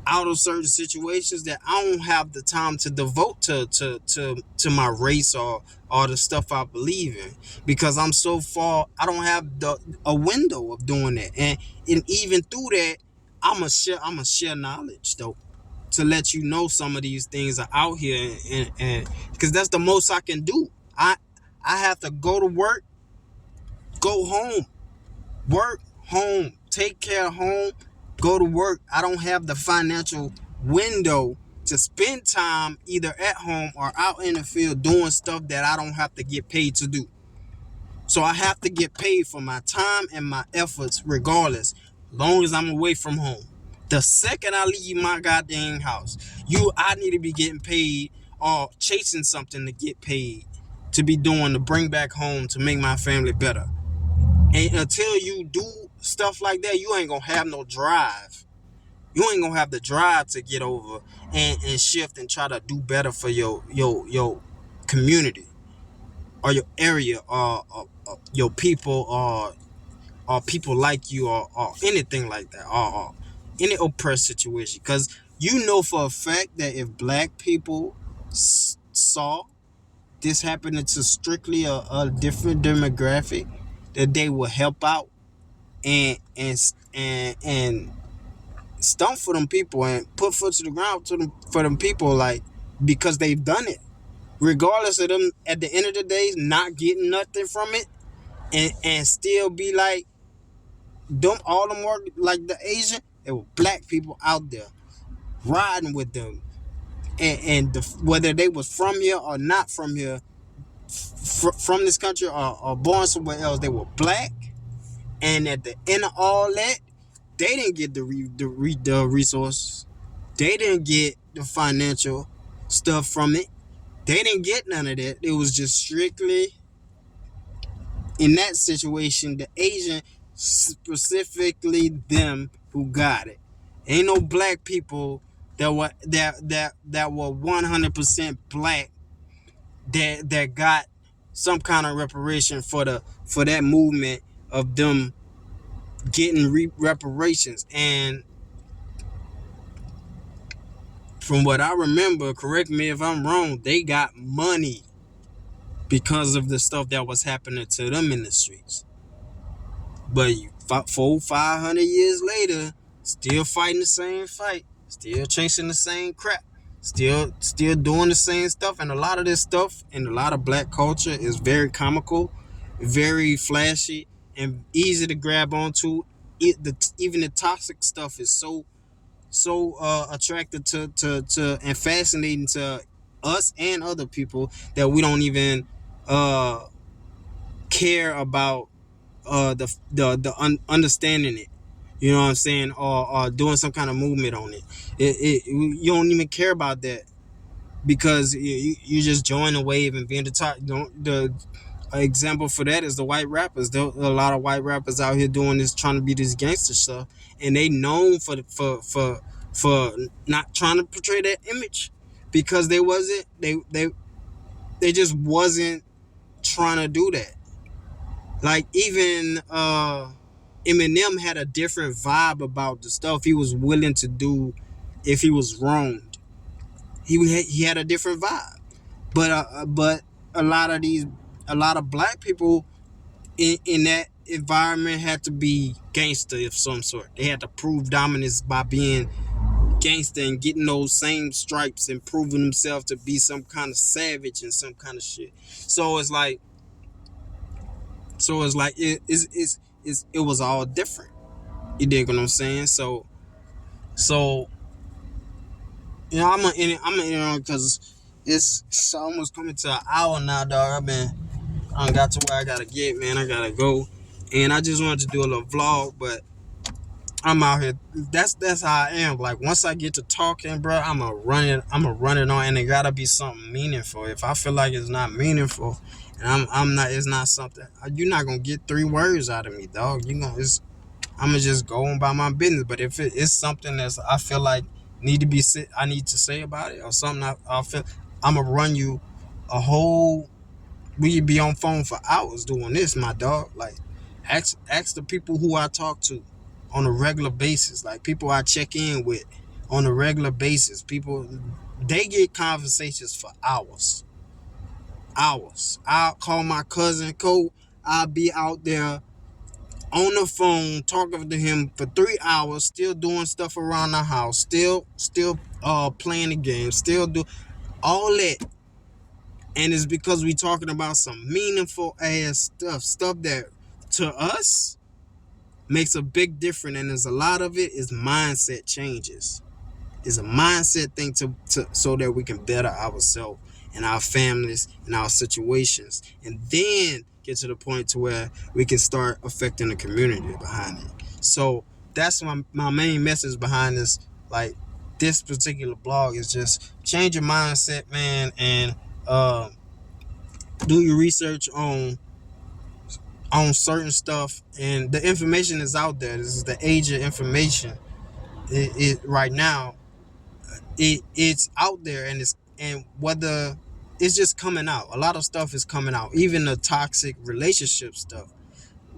out of certain situations that I don't have the time to devote to my race or the stuff I believe in, because I'm so far. I don't have a window of doing that, and even through that, I'ma share knowledge though, to let you know some of these things are out here, and because that's the most I can do. I have to go to work, go home, work, home, take care of home, go to work. I don't have the financial window to spend time either at home or out in the field doing stuff that I don't have to get paid to do. So I have to get paid for my time and my efforts regardless, long as I'm away from home. The second I leave my goddamn house, I need to be getting paid or chasing something to get paid, to be doing, to bring back home, to make my family better. And until you do, stuff like that, you ain't gonna have no drive. You ain't gonna have the drive to get over and shift and try to do better for your community or your area or your people or people like you or anything like that or any oppressed situation. Because you know for a fact that if black people saw this happening to strictly a different demographic, that they will help out and stump for them people and put foot to the ground for them people, like, because they've done it, regardless of them at the end of the day not getting nothing from it, and still be like them all the more like the Asian. There were black people out there riding with them, and whether they was from here or not from here, from this country or born somewhere else, they were black. And at the end of all that, they didn't get the resources. They didn't get the financial stuff from it. They didn't get none of that. It was just strictly, in that situation, the Asian, specifically them who got it. Ain't no black people that were 100% black that got some kind of reparation for that movement of them getting reparations. And from what I remember, correct me if I'm wrong, they got money because of the stuff that was happening to them in the streets. But 500 years later, still fighting the same fight, still chasing the same crap, still doing the same stuff. And a lot of this stuff in a lot of black culture is very comical, very flashy, and easy to grab onto. Even the toxic stuff is so attractive to and fascinating to us and other people that we don't even care about understanding it. You know what I'm saying? Or doing some kind of movement on it. You don't even care about that because you just join the wave and being the top. The example for that is the white rappers. There are a lot of white rappers out here doing this, trying to be this gangster stuff, and they known for not trying to portray that image because they just wasn't trying to do that. Like even Eminem had a different vibe about the stuff he was willing to do if he was wronged. He had a different vibe. But a lot of black people in that environment had to be gangster of some sort. They had to prove dominance by being gangster and getting those same stripes and proving themselves to be some kind of savage and some kind of shit. So it's like it was all different. You dig what I'm saying? So I'm gonna end on because it's almost coming to an hour now, dog. I got to where I gotta get, man. I gotta go, and I just wanted to do a little vlog, but I'm out here. That's how I am. Like once I get to talking, bro, I'm a run it on, and it gotta be something meaningful. If I feel like it's not meaningful, and I'm not, it's not something. You're not gonna get 3 words out of me, dog. I'm gonna just go on by my business. But if it is something that I feel like I need to say about it, or something I feel, I'm gonna run you a whole. We be on phone for hours doing this, my dog. Like, ask the people who I talk to on a regular basis, like people I check in with on a regular basis. People, they get conversations for hours. I'll call my cousin Cole. I'll be out there on the phone talking to him for 3 hours, still doing stuff around the house, still playing the game, still do all that. And it's because we talking about some meaningful ass stuff that to us makes a big difference. And there's a lot of it is mindset changes. It's a mindset thing to so that we can better ourselves and our families and our situations, and then get to the point to where we can start affecting the community behind it. So that's my main message behind this. Like this particular blog is just change your mindset, man, and do your research on on certain stuff, and the information is out there. This is the age of information. It right now, it's out there, and whether it's just coming out. A lot of stuff is coming out, even the toxic relationship stuff.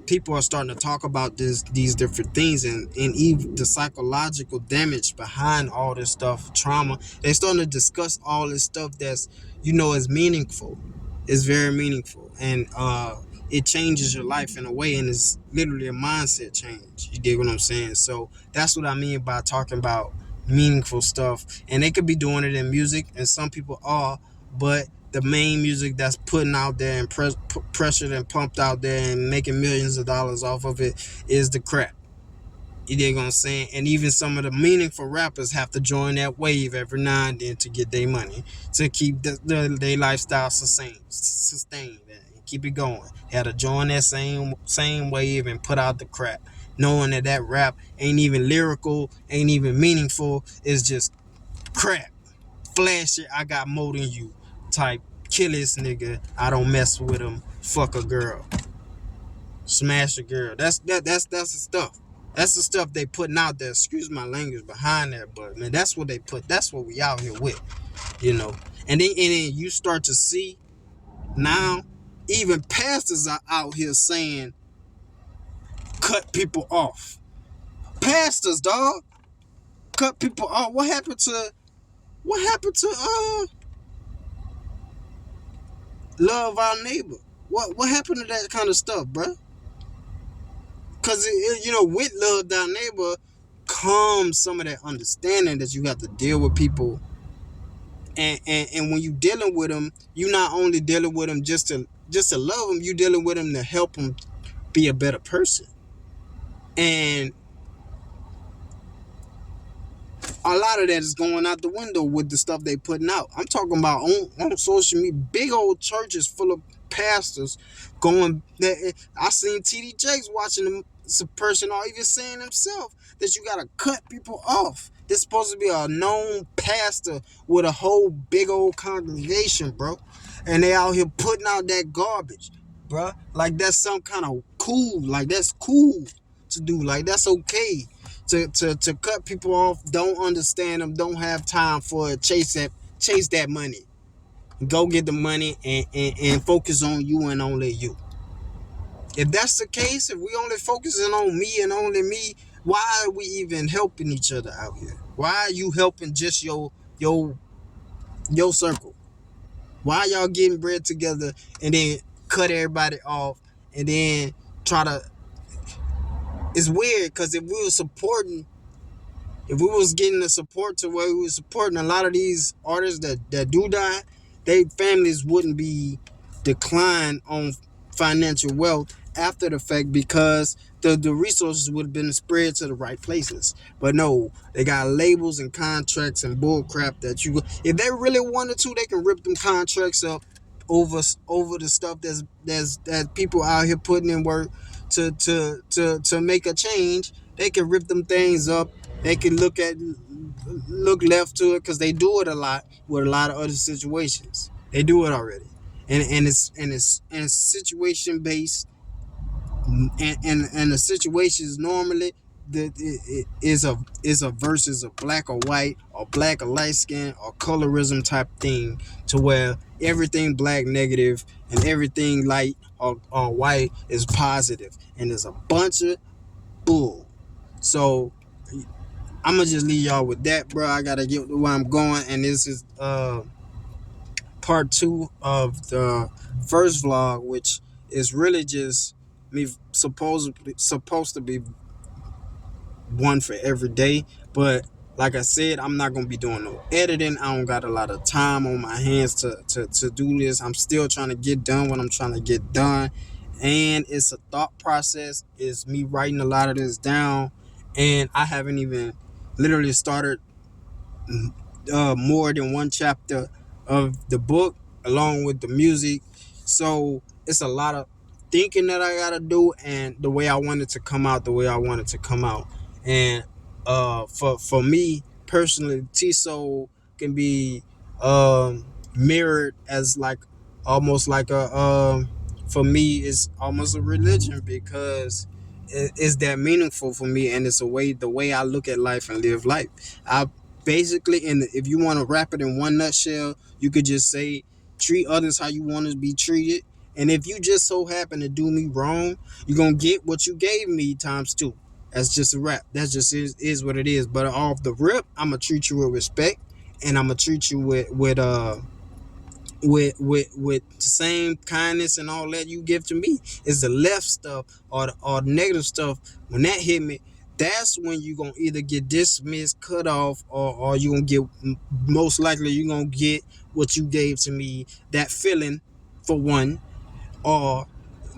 People are starting to talk about these different things, and even the psychological damage behind all this stuff, trauma. They're starting to discuss all this stuff that's, is meaningful. It's very meaningful, and it changes your life in a way, and it's literally a mindset change. You dig what I'm saying? So that's what I mean by talking about meaningful stuff. And they could be doing it in music, and some people are, but the main music that's putting out there and pressured and pumped out there and making millions of dollars off of it is the crap. You dig what I'm saying? And even some of the meaningful rappers have to join that wave every now and then to get their money, to keep their lifestyle sustained and keep it going. Had to join that same wave and put out the crap, knowing that rap ain't even lyrical, ain't even meaningful. It's just crap. Flash it, I got more than you type. Kill this nigga, I don't mess with him. Fuck a girl, smash a girl. That's the stuff. That's the stuff they putting out there. Excuse my language behind that, but man, that's what they put. That's what we out here with, you know. And then you start to see now, even pastors are out here saying cut people off. Pastors, dog, cut people off. What happened to love our neighbor? What happened to that kind of stuff, bruh? Because, with love thy neighbor comes some of that understanding that you have to deal with people. And when you dealing with them, you not only dealing with them just to love them, you dealing with them to help them be a better person. And a lot of that is going out the window with the stuff they putting out. I'm talking about on social media, big old churches full of pastors going. I seen TD Jakes watching them, some person or even saying himself that you gotta cut people off. This supposed to be a known pastor with a whole big old congregation, bro, and they out here putting out that garbage, bro. Like that's some kind of cool. Like that's cool to do. Like that's okay to cut people off. Don't understand them. Don't have time for it. Chase that money. Go get the money and focus on you and only you. If that's the case, if we only focusing on me and only me, why are we even helping each other out here? Why are you helping just your circle? Why y'all getting bread together and then cut everybody off and then try to? It's weird because if we was getting the support to where we was supporting a lot of these artists that do die, their families wouldn't be declined on financial wealth after the fact because the resources would have been spread to the right places. But no, they got labels and contracts and bull crap that if they really wanted to, they can rip them contracts up over the stuff that people out here putting in work to make a change. They can rip them things up. They can look left to it because they do it a lot with a lot of other situations. They do it already, and it's situation based, and the situations normally it is a versus a black or white or black or light skin or colorism type thing to where everything black negative and everything light or white is positive, and there's a bunch of bull. So I'm gonna just leave y'all with that, bro. I gotta get to where I'm going, and this is part 2 of the first vlog, which is really just me supposed to be one for every day. But like I said, I'm not gonna be doing no editing. I don't got a lot of time on my hands to do this. I'm still trying to get done what I'm trying to get done, and it's a thought process. It's me writing a lot of this down, and I haven't even literally started more than one chapter of the book along with the music. So it's a lot of thinking that I gotta do, and the way I want it to come out, and for me personally, T.S.O.L can be mirrored as like almost like a for me it's almost a religion because it's that meaningful for me, and it's the way I look at life and live life. I basically, if you want to wrap it in one nutshell, you could just say treat others how you want to be treated, and if you just so happen to do me wrong, you're gonna get what you gave me times two. That's just a wrap. That's just is what it is. But off the rip, I'm gonna treat you with respect, and I'm gonna treat you with the same kindness and all that you give to me. It's the left stuff or the negative stuff. When that hit me, that's when you gonna either get dismissed, cut off, or you gonna get, most likely you gonna get what you gave to me, that feeling for one, or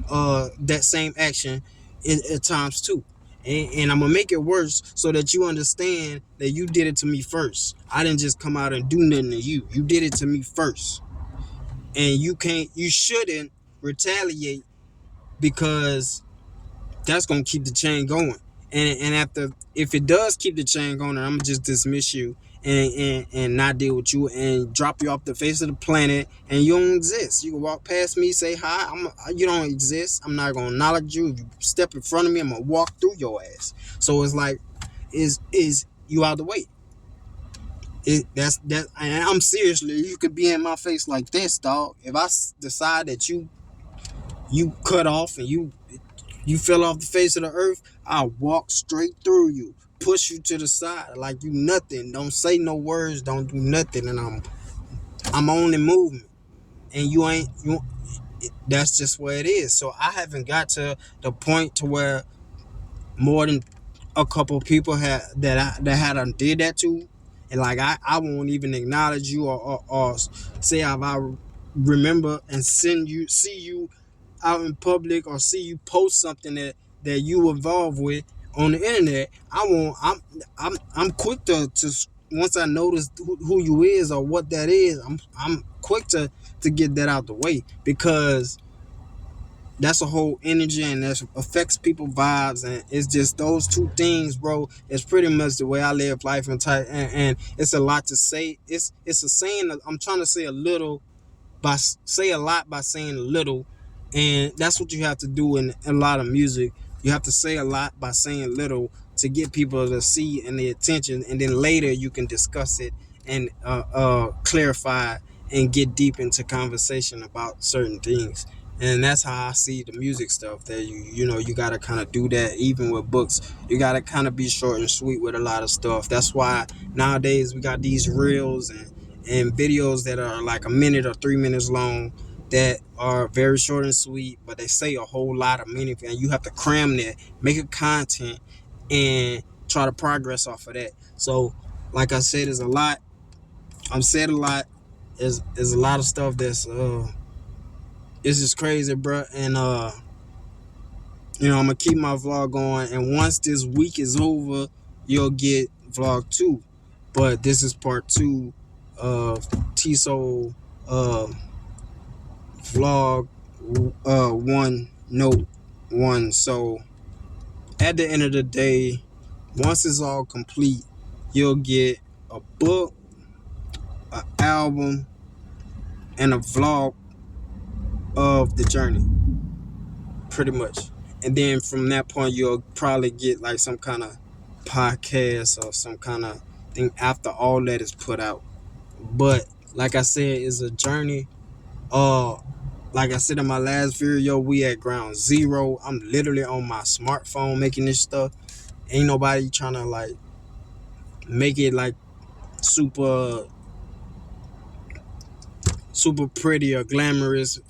that same action at times two. And I'm gonna make it worse so that you understand that you did it to me first. I didn't just come out and do nothing to you. You did it to me first, and you shouldn't retaliate, because that's gonna keep the chain going. And after, if it does keep the chain going, I'm gonna just dismiss you and not deal with you and drop you off the face of the planet, and you don't exist. You can walk past me, say hi, you don't exist. I'm not gonna acknowledge you. If you step in front of me, I'm gonna walk through your ass. So it's like, is you out the way? That's that, and I'm seriously, you could be in my face like this, dog. If I decide that you cut off and you fell off the face of the earth, I'll walk straight through you, push you to the side like you nothing. Don't say no words, don't do nothing, and I'm only moving, and you ain't you. That's just where it is. So I haven't got to the point to where more than a couple people that had did that to, and like I won't even acknowledge you or say if I remember and see you out in public, or see you post something that you involved with on the internet. I'm quick to once I notice who you is or what that is, I'm quick to get that out the way, because that's a whole energy, and that affects people's vibes, and it's just those two things, bro. It's pretty much the way I live life, and it's a lot to say. It's a saying that I'm trying to say a little by say a lot by saying a little, and that's what you have to do in a lot of music. You have to say a lot by saying little to get people to see and the attention, and then later you can discuss it and clarify and get deep into conversation about certain things. And that's how I see the music stuff, that you gotta kind of do that. Even with books, you gotta kind of be short and sweet with a lot of stuff. That's why nowadays we got these reels and videos that are like a minute or 3 minutes long, that are very short and sweet, but they say a whole lot of meaning, and you have to cram that, make it content, and try to progress off of that. So like I said, there's a lot. I'm said a lot. There's a lot of stuff that's it's just crazy, bro. And I'm gonna keep my vlog going, and once this week is over, you'll get vlog 2. But this is part 2 of T.S.O.L vlog 1 note 1. So at the end of the day, once it's all complete, you'll get a book, an album, and a vlog of the journey, pretty much. And then from that point, you'll probably get like some kind of podcast or some kind of thing after all that is put out. But like I said, it's a journey. Like I said in my last video, we at ground zero. I'm literally on my smartphone making this stuff. Ain't nobody trying to like make it like super pretty or glamorous.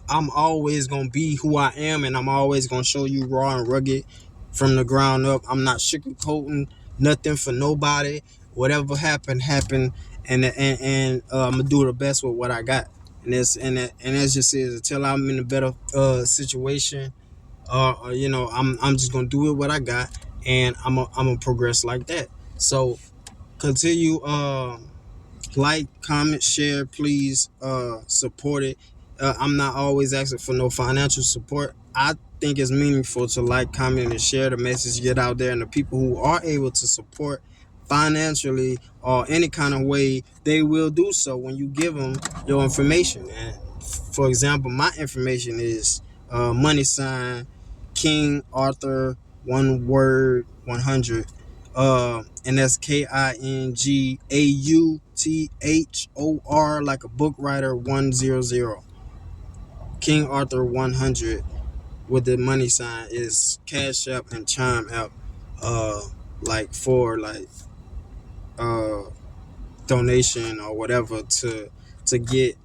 I'm always gonna be who I am, and I'm always gonna show you raw and rugged from the ground up. I'm not sugarcoating nothing for nobody. Whatever happened, and I'm gonna do the best with what I got. And that's just is until I'm in a better situation. I'm just gonna do it what I got, and I'm gonna progress like that. So continue. Like, comment, share, please support it. I'm not always asking for no financial support. I think it's meaningful to like, comment, and share the message, get out there, and the people who are able to support financially or any kind of way, they will do so when you give them your information. And for example, my information is money sign King Arthur, one word, 100. And that's KingAuthor, like a book writer, 100. King Arthur 100 with the money sign is Cash App and Chime App, uh, like for like uh donation or whatever to get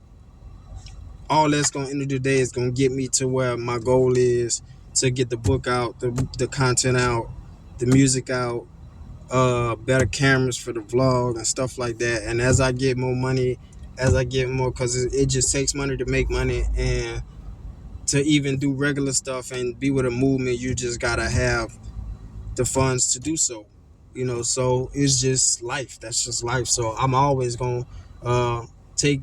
all that's gonna end of the day is gonna get me to where my goal is to get the book out, the content out, the music out, better cameras for the vlog and stuff like that. And as I get more money, as I get more, because it just takes money to make money, and to even do regular stuff and be with a movement, you just gotta have the funds to do so. So it's just life. That's just life. So I'm always gonna take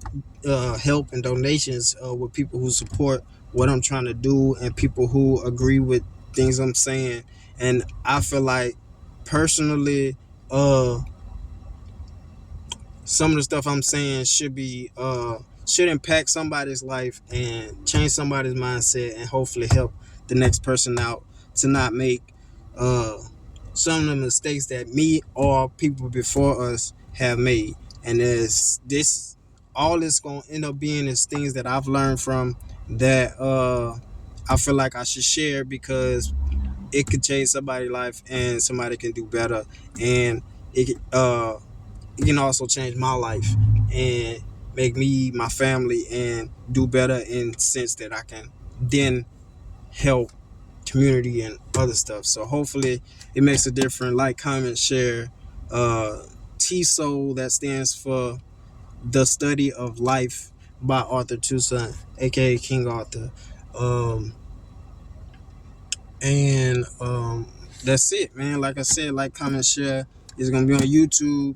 help and donations with people who support what I'm trying to do and people who agree with things I'm saying. And I feel like personally, some of the stuff I'm saying should impact somebody's life and change somebody's mindset, and hopefully help the next person out to not make uh some of the mistakes that me or people before us have made. And as this all it's gonna end up being is things that I've learned from that I feel like I should share, because it could change somebody's life and somebody can do better. And it can also change my life and make me, my family, and do better in the sense that I can then help community and other stuff. So hopefully it makes a difference. Like, comment, share. T.S.O.L, that stands for The Study of Life by Arthur Toussaint, aka King Arthur. Um, and that's it, man. Like I said, like, comment, share. It's gonna be on YouTube.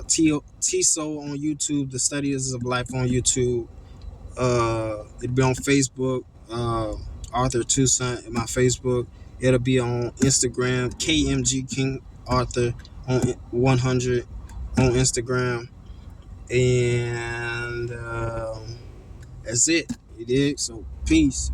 T.S.O.L on YouTube, The Studies of Life on YouTube. It'll be on Facebook, Arthur Toussaint in my Facebook. It'll be on Instagram, KMG King Arthur on 100 on Instagram. And that's it. You dig? So peace.